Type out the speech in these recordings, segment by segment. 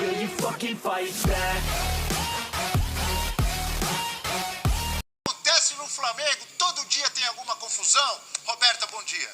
will you fucking fight back? Acontece no Flamengo, todo dia tem alguma confusão. Roberta, bom dia.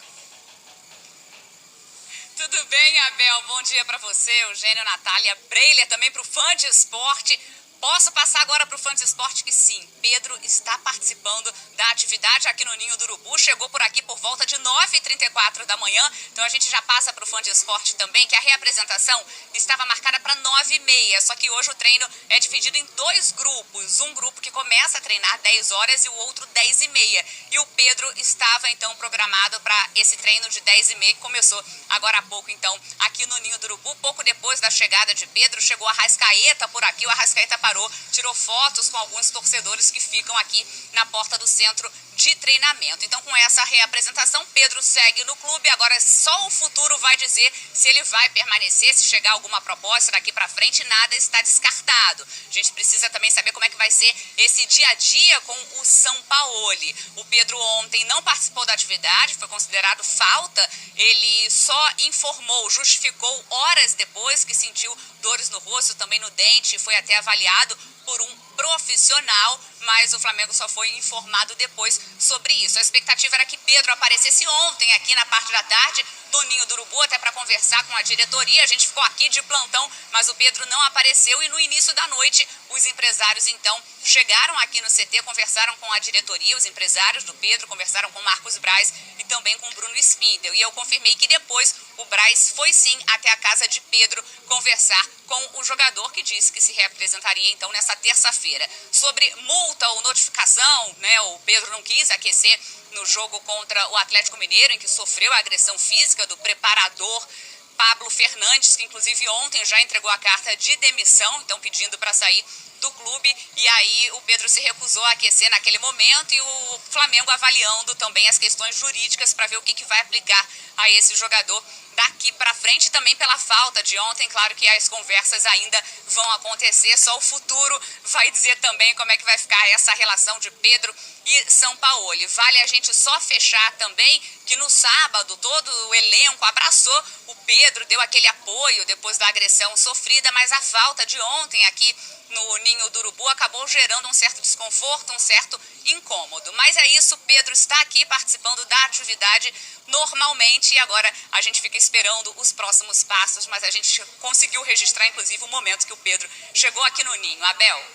Tudo bem, Abel? Bom dia pra você, Eugênio, Natália, Breiler, também pro Fã de Esporte. Posso passar agora pro Fã de Esporte que sim, Pedro está participando da atividade aqui no Ninho do Urubu. Chegou por aqui por volta de 9h34 da manhã. Então a gente já passa pro Fã de Esporte também que a reapresentação estava marcada para 9h30. Só que hoje o treino é dividido em dois grupos. Um grupo que começa a treinar 10 horas e o outro 10h30. E o Pedro estava então programado para esse treino de 10h30 que começou agora há pouco então aqui no Ninho do Urubu. Pouco depois da chegada de Pedro, chegou a Arrascaeta por aqui. O Arrascaeta parou, tirou fotos com alguns torcedores que ficam aqui na porta do centro de treinamento. Então, com essa reapresentação, Pedro segue no clube. Agora, só o futuro vai dizer se ele vai permanecer, se chegar alguma proposta daqui para frente, nada está descartado. A gente precisa também saber como é que vai ser esse dia a dia com o Sampaoli. O Pedro ontem não participou da atividade, foi considerado falta. Ele só informou, justificou horas depois que sentiu dores no rosto, também no dente, foi até avaliado por um profissional, mas o Flamengo só foi informado depois sobre isso. A expectativa era que Pedro aparecesse ontem aqui na parte da tarde do Ninho do Urubu, até para conversar com a diretoria. A gente ficou aqui de plantão, mas o Pedro não apareceu e no início da noite os empresários então chegaram aqui no CT, conversaram com a diretoria, os empresários do Pedro, conversaram com Marcos Braz e também com Bruno Spindel. E eu confirmei que depois o Braz foi sim até a casa de Pedro conversar com o jogador que disse que se reapresentaria então nessa terça-feira. Sobre multa ou notificação, né, o Pedro não quis aquecer no jogo contra o Atlético Mineiro, em que sofreu a agressão física do preparador Pablo Fernandes, que inclusive ontem já entregou a carta de demissão, então pedindo para sair do clube. E aí o Pedro se recusou a aquecer naquele momento e o Flamengo avaliando também as questões jurídicas para ver o que vai aplicar a esse jogador daqui para frente, também pela falta de ontem. Claro que as conversas ainda vão acontecer, só o futuro vai dizer também como é que vai ficar essa relação de Pedro e Sampaoli. Vale a gente só fechar também que no sábado todo o elenco abraçou o Pedro, deu aquele apoio depois da agressão sofrida, mas a falta de ontem aqui no Ninho do Urubu acabou gerando um certo desconforto, um certo incômodo. Mas é isso, Pedro está aqui participando da atividade normalmente e agora a gente fica esperando os próximos passos, mas a gente conseguiu registrar inclusive o momento que o Pedro chegou aqui no Ninho. Abel.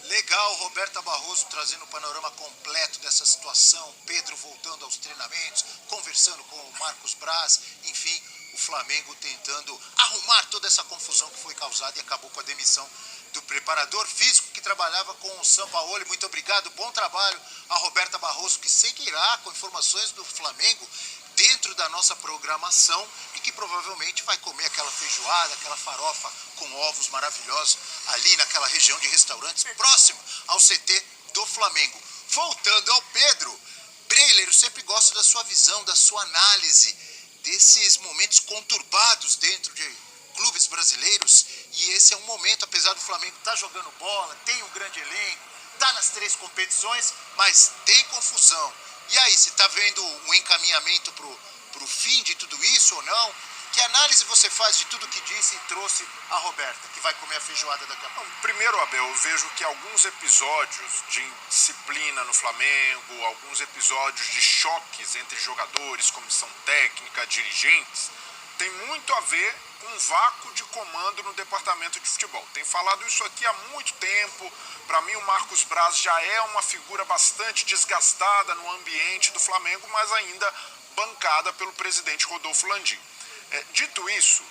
Legal, Roberta Barroso trazendo o panorama completo dessa situação, Pedro voltando aos treinamentos, conversando com o Marcos Braz, enfim, o Flamengo tentando arrumar toda essa confusão que foi causada e acabou com a demissão do preparador físico que trabalhava com o Sampaoli. Muito obrigado, bom trabalho a Roberta Barroso, que seguirá com informações do Flamengo dentro da nossa programação e que provavelmente vai comer aquela feijoada, aquela farofa com ovos maravilhosos ali naquela região de restaurantes próximo ao CT do Flamengo. Voltando ao Pedro, Breiler, eu sempre gosto da sua visão, da sua análise desses momentos conturbados dentro de clubes brasileiros, e esse é um momento, apesar do Flamengo estar jogando bola, tem um grande elenco, está nas 3 competições, mas tem confusão. E aí, você está vendo um encaminhamento para o fim de tudo isso ou não? Que análise você faz de tudo que disse e trouxe a Roberta, que vai comer a feijoada daqui a pouco? Primeiro, Abel, eu vejo que alguns episódios de indisciplina no Flamengo, alguns episódios de choques entre jogadores, comissão técnica, dirigentes, tem muito a ver com um vácuo de comando no departamento de futebol. Tem falado isso aqui há muito tempo. Para mim, o Marcos Braz já é uma figura bastante desgastada no ambiente do Flamengo, mas ainda bancada pelo presidente Rodolfo Landim. Dito isso,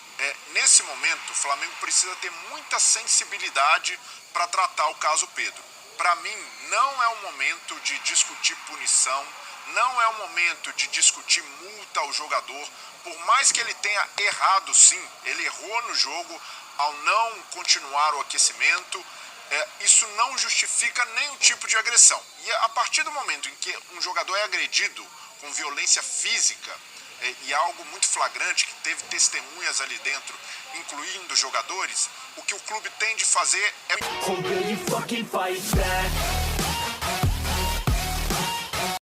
nesse momento, o Flamengo precisa ter muita sensibilidade para tratar o caso Pedro. Para mim, não é o momento de discutir punição, não é o momento de discutir multa ao jogador. Por mais que ele tenha errado, sim, ele errou no jogo ao não continuar o aquecimento, isso não justifica nenhum tipo de agressão. E a partir do momento em que um jogador é agredido com violência física, e algo muito flagrante, que teve testemunhas ali dentro, incluindo jogadores, o que o clube tem de fazer é... Or will you fucking fight back?